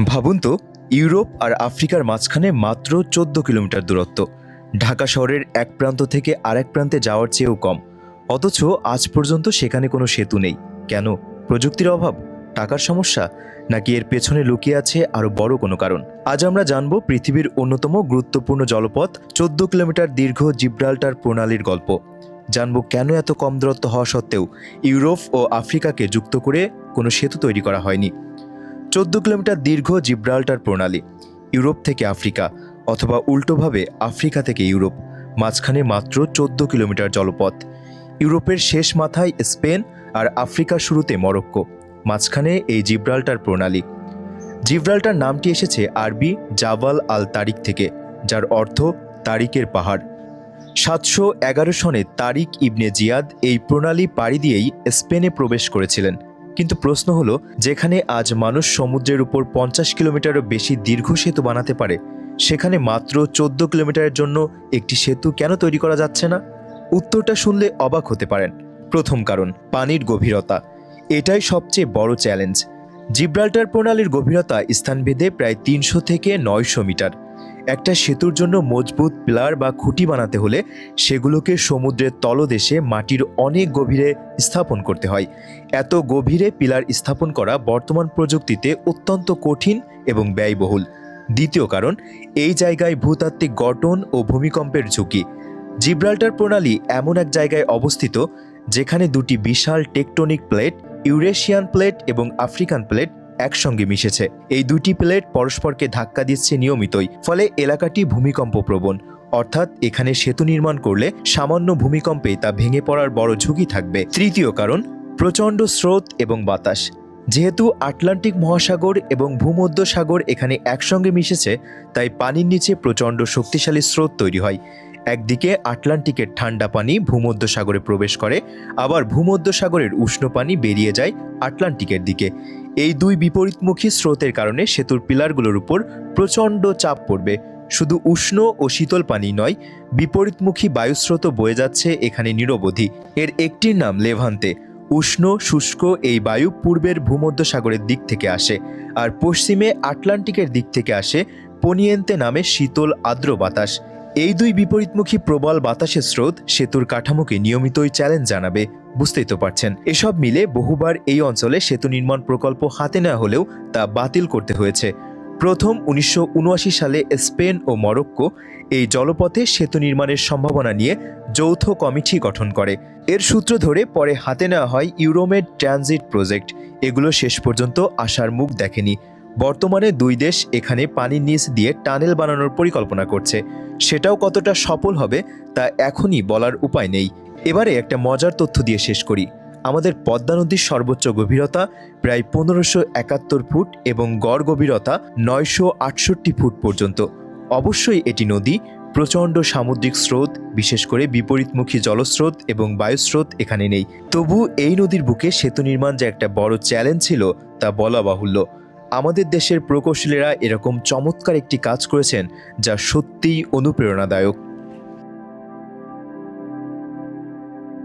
ভাবুন তো, ইউরোপ আর আফ্রিকার মাঝখানে মাত্র ১৪ কিলোমিটার দূরত্ব। ঢাকা শহরের এক প্রান্ত থেকে আরেক প্রান্তে যাওয়ার চেয়েও কম। অথচ আজ পর্যন্ত সেখানে কোনো সেতু নেই। কেন? প্রযুক্তির অভাব, টাকার সমস্যা, নাকি এর পেছনে লুকিয়ে আছে আরও বড় কোনো কারণ? আজ আমরা জানব পৃথিবীর অন্যতম গুরুত্বপূর্ণ জলপথ ১৪ কিলোমিটার দীর্ঘ জিব্রাল্টার প্রণালীর গল্প। জানব কেন এত কম দূরত্ব হওয়া সত্ত্বেও ইউরোপ ও আফ্রিকাকে যুক্ত করে কোনো সেতু তৈরি করা হয়নি। ১৪ কিলোমিটার দীর্ঘ জিব্রাল্টার প্রণালী, ইউরোপ থেকে আফ্রিকা অথবা উল্টোভাবে আফ্রিকা থেকে ইউরোপ, মাঝখানে মাত্র ১৪ কিলোমিটার জলপথ। ইউরোপের শেষ মাথায় স্পেন আর আফ্রিকার শুরুতে মরক্কো, মাঝখানে এই জিব্রাল্টার প্রণালী। জিব্রাল্টার নামটি এসেছে আরবি জাবাল আল তারিক থেকে, যার অর্থ তারিকের পাহাড়। ৭১১ সনে তারিক ইবনে জিয়াদ এই প্রণালী পাড়ি দিয়েই স্পেনে প্রবেশ করেছিলেন। কিন্তু প্রশ্ন হলো, যেখানে আজ মানুষ সমুদ্রের উপর ৫০ কিলোমিটারও বেশি দীর্ঘ সেতু বানাতে পারে, সেখানে মাত্র ১৪ কিলোমিটারের জন্য একটি সেতু কেন তৈরি করা যাচ্ছে না? উত্তরটা শুনলে অবাক হতে পারেন। প্রথম কারণ, পানির গভীরতা। এটাই সবচেয়ে বড় চ্যালেঞ্জ। জিব্রাল্টার প্রণালীর গভীরতা স্থানভেদে প্রায় ৩০০ থেকে ৯০০ মিটার। একটা সেতুর জন্য মজবুত পিলার বা খুঁটি বানাতে হলে সেগুলোকে সমুদ্রের তলদেশে মাটির অনেক গভীরে স্থাপন করতে হয়। এত গভীরে পিলার স্থাপন করা বর্তমান প্রযুক্তিতে অত্যন্ত কঠিন এবং ব্যয়বহুল। দ্বিতীয় কারণ, এই জায়গায় ভূতাত্ত্বিক গঠন ও ভূমিকম্পের ঝুঁকি। জিব্রাল্টার প্রণালী এমন এক জায়গায় অবস্থিত যেখানে দুটি বিশাল টেকটনিক প্লেট, ইউরেশিয়ান প্লেট এবং আফ্রিকান প্লেট একসঙ্গে মিশেছে। এই দুটি প্লেট পরস্পরকে ধাক্কা দিচ্ছে নিয়মিতই, ফলে এলাকাটি ভূমিকম্প প্রবণ। অর্থাৎ এখানে সেতু নির্মাণ করলে সামান্য ভূমিকম্পে তা ভেঙে পড়ার বড় ঝুঁকি থাকবে। তৃতীয় কারণ, প্রচণ্ড স্রোত এবং বাতাস। যেহেতু আটলান্টিক মহাসাগর এবং ভূমধ্য সাগর এখানে একসঙ্গে মিশেছে, তাই পানির নিচে প্রচণ্ড শক্তিশালী স্রোত তৈরি হয়। একদিকে আটলান্টিকের ঠান্ডা পানি ভূমধ্য সাগরে প্রবেশ করে, আবার ভূমধ্য সাগরের উষ্ণ পানি বেরিয়ে যায় আটলান্টিকের দিকে। এই দুই বিপরীতমুখী স্রোতের কারণে সেতুর পিলারগুলোর উপর প্রচণ্ড চাপ পড়বে। শুধু উষ্ণ ও শীতল পানি নয়, বিপরীতমুখী বায়ুস্রোতও বয়ে যাচ্ছে এখানে নিরবধি। এর একটির নাম লেভান্তে। উষ্ণ শুষ্ক এই বায়ু পূর্বের ভূমধ্য সাগরের দিক থেকে আসে, আর পশ্চিমে আটলান্টিকের দিক থেকে আসে পনিয়েন্তে নামে শীতল আর্দ্র বাতাস। এই দুই বিপরীতমুখী প্রবল বাতাসের স্রোত সেতুর কাঠামোকে নিয়মিতই চ্যালেঞ্জ জানাবে। বুঝতেই তো পারছেন। এসব মিলে বহুবার এই অঞ্চলে সেতু নির্মাণ প্রকল্প হাতে নেওয়া হলেও তা বাতিল করতে হয়েছে। প্রথম ১৯৭৯ সালে স্পেন ও মরক্কো এই জলপথে সেতু নির্মাণের সম্ভাবনা নিয়ে যৌথ কমিটি গঠন করে। এর সূত্র ধরে পরে হাতে নেওয়া হয় ইউরোমেড ট্রানজিট প্রজেক্ট। এগুলো শেষ পর্যন্ত আসার মুখ দেখেনি। বর্তমানে দুই দেশ এখানে পানির নিচ দিয়ে টানেল বানানোর পরিকল্পনা করছে। সেটাও কতটা সফল হবে তা এখনই বলার উপায় নেই। এবারে একটা মজার তথ্য দিয়ে শেষ করি। আমাদের পদ্মা নদীর সর্বোচ্চ গভীরতা প্রায় ১৫৭১ ফুট এবং গড় গভীরতা ৯৬৮ ফুট পর্যন্ত। অবশ্যই এটি নদী। প্রচণ্ড সামুদ্রিক স্রোত, বিশেষ করে বিপরীতমুখী জলস্রোত এবং বায়ুস্রোত এখানে নেই। তবু এই নদীর বুকে সেতু নির্মাণ যে একটা বড় চ্যালেঞ্জ ছিল তা বলা বাহুল্য। আমাদের দেশের প্রকৌশলীরা এরকম চমৎকার একটি কাজ করেছেন যা সত্যিই অনুপ্রেরণাদায়ক।